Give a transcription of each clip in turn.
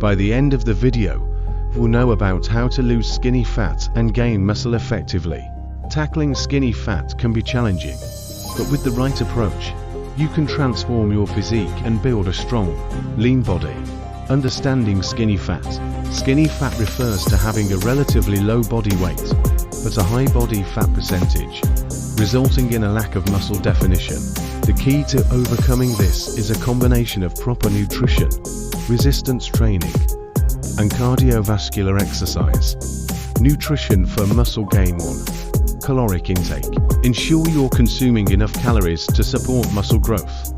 By the end of the video, we'll know about how to lose skinny fat and gain muscle effectively. Tackling skinny fat can be challenging, but with the right approach, you can transform your physique and build a strong, lean body. Understanding skinny fat. Skinny fat refers to having a relatively low body weight, but a high body fat percentage, resulting in a lack of muscle definition. The key to overcoming this is a combination of proper nutrition, resistance training, and cardiovascular exercise. Nutrition for muscle gain. 1. Caloric intake. Ensure you're consuming enough calories to support muscle growth.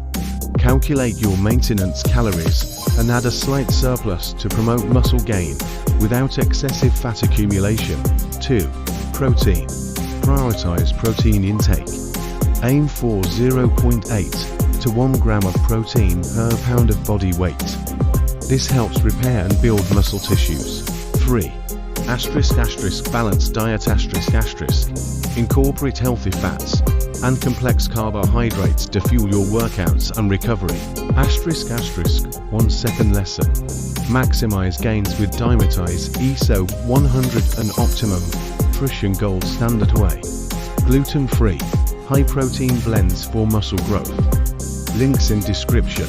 Calculate your maintenance calories and add a slight surplus to promote muscle gain without excessive fat accumulation. 2. Protein. Prioritize protein intake. Aim for 0.8 to 1 gram of protein per pound of body weight. This helps repair and build muscle tissues. 3. Balanced diet. Incorporate healthy fats and complex carbohydrates to fuel your workouts and recovery. 1 second lesson. Maximize gains with Dymatize ESO 100, an optimum nutrition gold standard way. Gluten-free, high-protein blends for muscle growth. Links in description.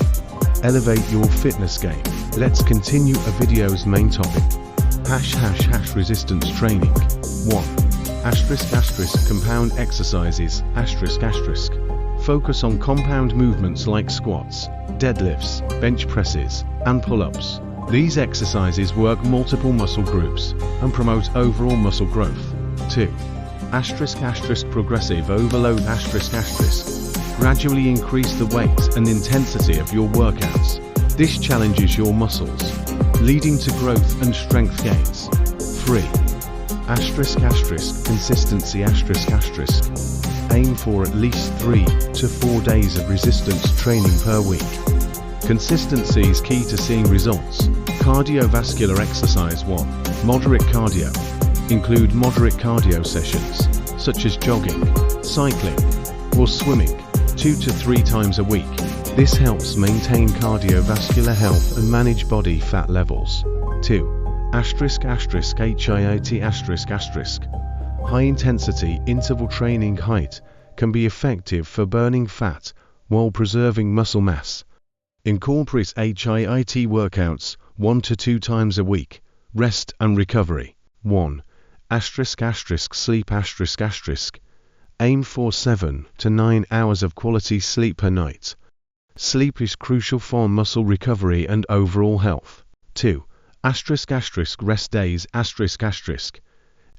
Elevate your fitness game. Let's continue a video's main topic. Resistance training. 1. Compound exercises. Focus on compound movements like squats, deadlifts, bench presses, and pull-ups. These exercises work multiple muscle groups and promote overall muscle growth. 2. Progressive overload. Gradually increase the weight and intensity of your workouts. This challenges your muscles, leading to growth and strength gains. 3. Consistency. Aim for at least 3 to 4 days of resistance training per week. Consistency is key to seeing results. Cardiovascular exercise. 1. Moderate cardio. Include moderate cardio sessions, such as jogging, cycling, or swimming, 2 to 3 times a week. This helps maintain cardiovascular health and manage body fat levels. 2. HIIT. High-intensity interval training. HIIT can be effective for burning fat while preserving muscle mass. Incorporate HIIT workouts 1 to 2 times a week. Rest and recovery. 1. Sleep. Aim for 7 to 9 hours of quality sleep per night. Sleep is crucial for muscle recovery and overall health. 2. Rest days.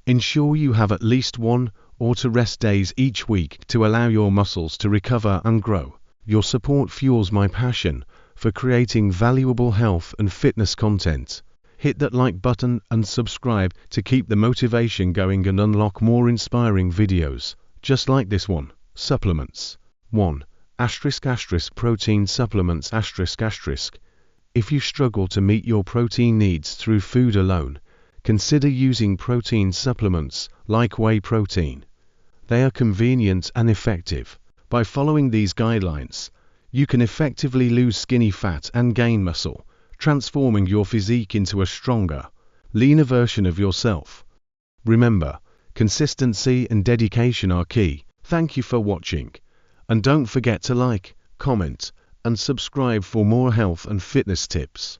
Ensure you have at least 1 or 2 rest days each week to allow your muscles to recover and grow. Your support fuels my passion for creating valuable health and fitness content. Hit that like button and subscribe to keep the motivation going and unlock more inspiring videos, just like this one. Supplements. 1. Protein supplements. If you struggle to meet your protein needs through food alone, consider using protein supplements like whey protein. They are convenient and effective. By following these guidelines, you can effectively lose skinny fat and gain muscle, transforming your physique into a stronger, leaner version of yourself. Remember, consistency and dedication are key. Thank you for watching, and don't forget to like, comment, and subscribe for more health and fitness tips.